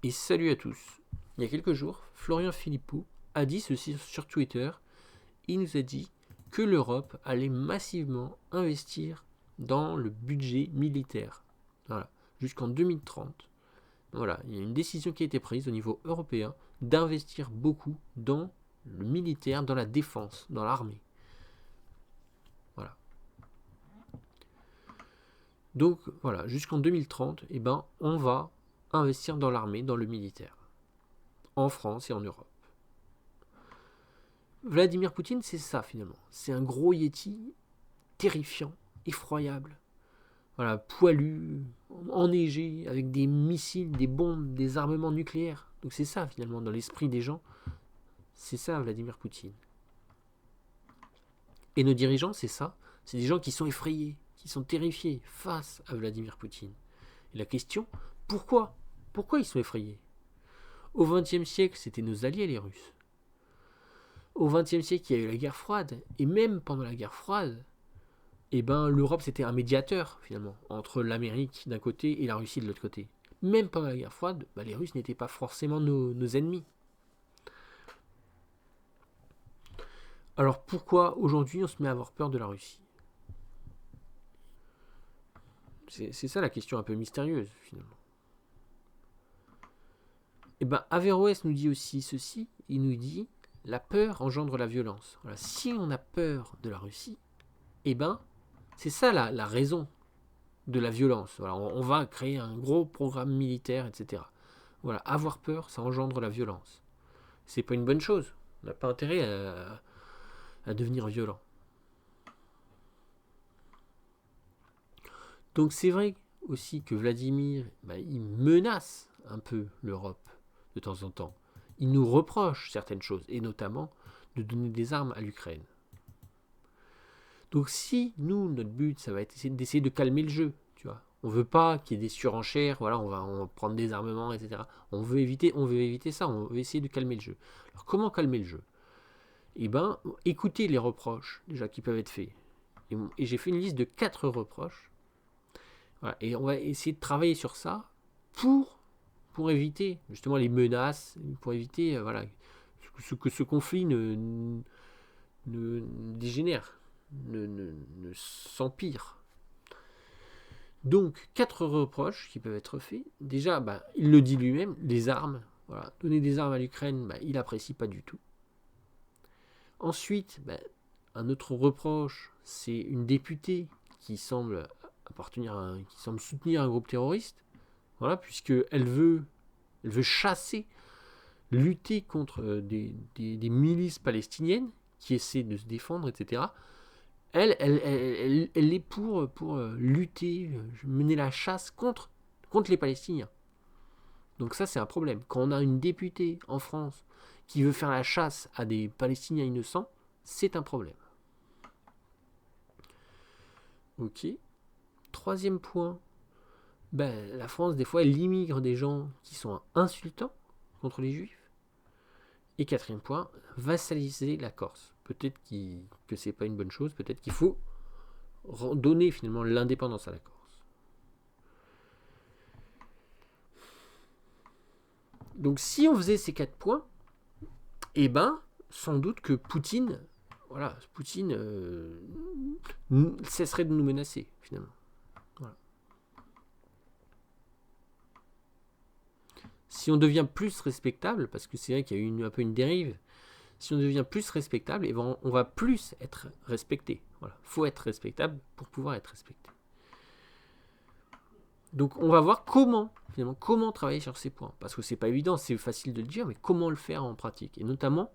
Et salut à tous. Il y a quelques jours, Florian Philippot a dit ceci sur Twitter. Il nous a dit que l'Europe allait massivement investir dans le budget militaire. Voilà, jusqu'en 2030. Voilà, il y a une décision qui a été prise au niveau européen d'investir beaucoup dans le militaire, dans la défense, dans l'armée. Voilà. Donc voilà, jusqu'en 2030, on va investir dans l'armée, dans le militaire, en France et en Europe. Vladimir Poutine, c'est ça finalement. C'est un gros yéti terrifiant, effroyable. Voilà, poilu, enneigé, avec des missiles, des bombes, des armements nucléaires. Donc c'est ça finalement, dans l'esprit des gens. C'est ça Vladimir Poutine. Et nos dirigeants, c'est ça. C'est des gens qui sont effrayés, qui sont terrifiés face à Vladimir Poutine. Et la question, pourquoi ils sont effrayés? Au XXe siècle, c'était nos alliés les Russes. Au XXe siècle, il y a eu la guerre froide. Et même pendant la guerre froide, l'Europe c'était un médiateur finalement entre l'Amérique d'un côté et la Russie de l'autre côté. Même pendant la guerre froide, les Russes n'étaient pas forcément nos ennemis. Alors pourquoi aujourd'hui on se met à avoir peur de la Russie? C'est ça la question un peu mystérieuse finalement. Averroès nous dit aussi ceci, il nous dit la peur engendre la violence. Voilà, si on a peur de la Russie, c'est ça la raison de la violence. Voilà, on va créer un gros programme militaire, etc. Voilà, avoir peur, ça engendre la violence. C'est pas une bonne chose. On n'a pas intérêt à devenir violent. Donc c'est vrai aussi que Vladimir, il menace un peu l'Europe de temps en temps. Il nous reproche certaines choses, et notamment de donner des armes à l'Ukraine. Donc si nous, notre but, ça va être d'essayer de calmer le jeu, tu vois. On veut pas qu'il y ait des surenchères, voilà, on va prendre des armements, etc. On veut éviter ça, on veut essayer de calmer le jeu. Alors comment calmer le jeu? Écoutez les reproches déjà qui peuvent être faits. Et j'ai fait une liste de 4 reproches. Voilà, et on va essayer de travailler sur ça pour éviter justement les menaces, pour éviter que ce conflit ne dégénère, ne s'empire. Donc, 4 reproches qui peuvent être faits. Déjà, il le dit lui-même, les armes. Voilà, donner des armes à l'Ukraine, il n'apprécie pas du tout. Ensuite, un autre reproche, c'est une députée qui semble soutenir un groupe terroriste. Voilà, puisqu'elle veut chasser, lutter contre des milices palestiniennes qui essaient de se défendre, etc. Elle est pour lutter, mener la chasse contre les Palestiniens. Donc ça, c'est un problème. Quand on a une députée en France qui veut faire la chasse à des Palestiniens innocents, c'est un problème. Ok. Troisième point, la France, des fois, elle immigre des gens qui sont insultants contre les Juifs. Et quatrième point, vassaliser la Corse. Peut-être que c'est pas une bonne chose, peut-être qu'il faut donner finalement l'indépendance à la Corse. Donc si on faisait ces 4 points, sans doute que Poutine cesserait de nous menacer finalement. Voilà. Si on devient plus respectable, parce que c'est vrai qu'il y a eu un peu une dérive, si on devient plus respectable, on va plus être respecté. Voilà. Faut être respectable pour pouvoir être respecté. Donc on va voir comment travailler sur ces points. Parce que c'est pas évident, c'est facile de le dire, mais comment le faire en pratique? Et notamment,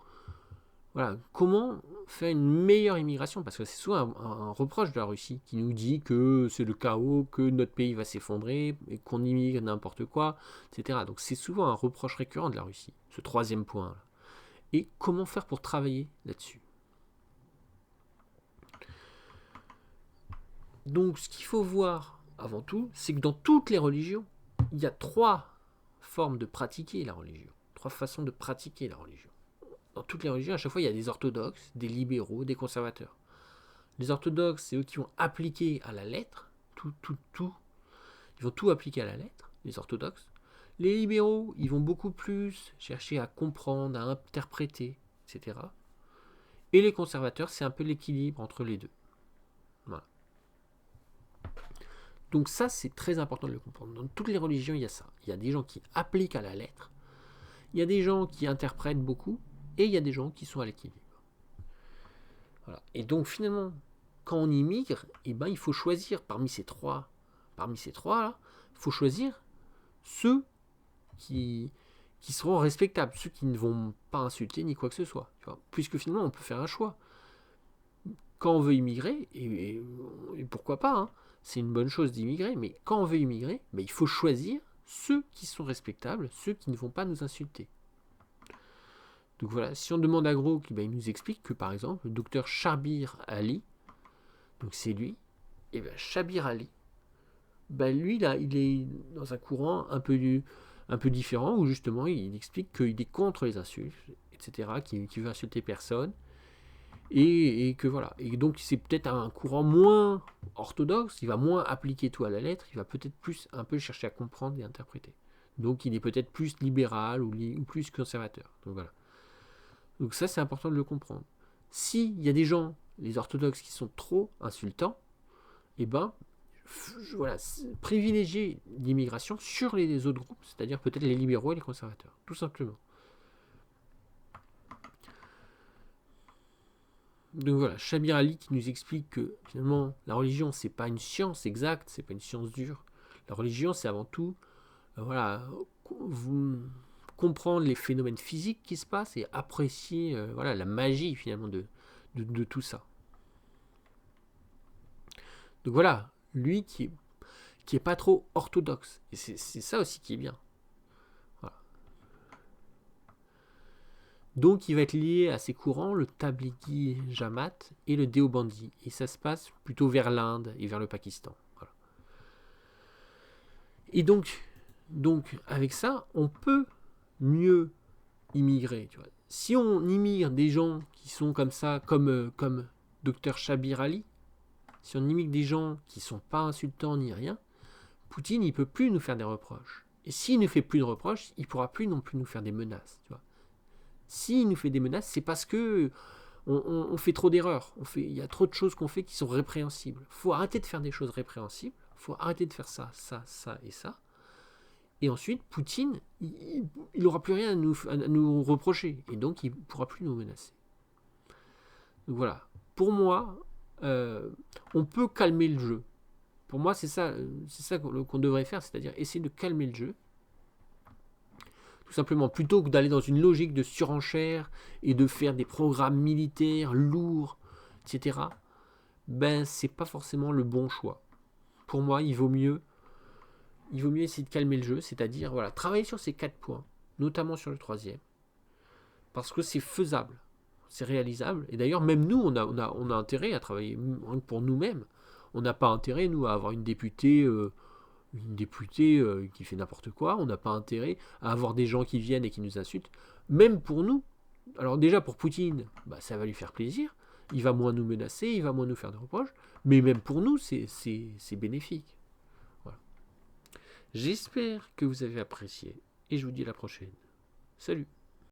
comment faire une meilleure immigration? Parce que c'est souvent un reproche de la Russie qui nous dit que c'est le chaos, que notre pays va s'effondrer, et qu'on immigre n'importe quoi, etc. Donc c'est souvent un reproche récurrent de la Russie, ce troisième point. Et comment faire pour travailler là-dessus? Donc ce qu'il faut voir avant tout, c'est que dans toutes les religions, il y a 3 formes de pratiquer la religion, 3 façons de pratiquer la religion. Dans toutes les religions, à chaque fois, il y a des orthodoxes, des libéraux, des conservateurs. Les orthodoxes, c'est eux qui vont appliquer à la lettre tout. Ils vont tout appliquer à la lettre, les orthodoxes. Les libéraux, ils vont beaucoup plus chercher à comprendre, à interpréter, etc. Et les conservateurs, c'est un peu l'équilibre entre les deux. Voilà. Donc ça, c'est très important de le comprendre. Dans toutes les religions, il y a ça. Il y a des gens qui appliquent à la lettre, il y a des gens qui interprètent beaucoup, et il y a des gens qui sont à l'équilibre. Voilà. Et donc finalement, quand on immigre, eh ben, il faut choisir parmi ces trois là, il faut choisir ceux qui seront respectables, ceux qui ne vont pas insulter ni quoi que ce soit. Tu vois. Puisque finalement, on peut faire un choix. Quand on veut immigrer, et pourquoi pas, hein, c'est une bonne chose d'immigrer, mais quand on veut immigrer, ben, il faut choisir ceux qui sont respectables, ceux qui ne vont pas nous insulter. Donc voilà, si on demande à Gros, ben, il nous explique que par exemple, le docteur Shabir Ali, donc c'est lui, et ben Shabir Ali, ben lui là, il est dans un courant un peu différent, où justement il explique qu'il est contre les insultes, etc., qu'il veut insulter personne, et que voilà. Et donc c'est peut-être un courant moins orthodoxe, il va moins appliquer tout à la lettre, il va peut-être plus un peu chercher à comprendre et interpréter. Donc il est peut-être plus libéral ou plus conservateur. Donc voilà. Donc ça, c'est important de le comprendre. S'il y a des gens, les orthodoxes, qui sont trop insultants, eh ben, voilà, privilégier l'immigration sur les autres groupes, c'est-à-dire peut-être les libéraux et les conservateurs, tout simplement. Donc voilà, Shabir Ali qui nous explique que finalement, la religion, c'est pas une science exacte, c'est pas une science dure. La religion, c'est avant tout, voilà, comprendre les phénomènes physiques qui se passent et apprécier voilà, la magie finalement de tout ça. Donc voilà, lui qui est pas trop orthodoxe. Et c'est ça aussi qui est bien. Voilà. Donc il va être lié à ces courants, le Tablighi Jamaat et le Deobandi. Et ça se passe plutôt vers l'Inde et vers le Pakistan. Voilà. Et donc avec ça, on peut mieux immigrer. Tu vois. Si on immigre des gens qui sont comme ça, comme Dr Shabir Ali, si on immigre des gens qui ne sont pas insultants ni rien, Poutine, il ne peut plus nous faire des reproches. Et s'il ne fait plus de reproches, il ne pourra plus non plus nous faire des menaces. Tu vois. S'il nous fait des menaces, c'est parce que on fait trop d'erreurs. Il y a trop de choses qu'on fait qui sont répréhensibles. Il faut arrêter de faire des choses répréhensibles. Il faut arrêter de faire ça, ça, ça et ça. Et ensuite, Poutine, il n'aura plus rien à nous reprocher. Et donc, il ne pourra plus nous menacer. Donc voilà. Pour moi, on peut calmer le jeu. Pour moi, c'est ça qu'on devrait faire, c'est-à-dire essayer de calmer le jeu. Tout simplement, plutôt que d'aller dans une logique de surenchère et de faire des programmes militaires lourds, etc. Ben, c'est pas forcément le bon choix. Pour moi, il vaut mieux essayer de calmer le jeu, c'est-à-dire voilà, travailler sur ces 4 points, notamment sur le 3e, parce que c'est faisable, c'est réalisable. Et d'ailleurs, même nous, on a intérêt à travailler pour nous-mêmes. On n'a pas intérêt, nous, à avoir une députée qui fait n'importe quoi. On n'a pas intérêt à avoir des gens qui viennent et qui nous insultent. Même pour nous. Alors déjà, pour Poutine, bah, ça va lui faire plaisir. Il va moins nous menacer, il va moins nous faire de reproches. Mais même pour nous, c'est bénéfique. Voilà. J'espère que vous avez apprécié. Et je vous dis à la prochaine. Salut!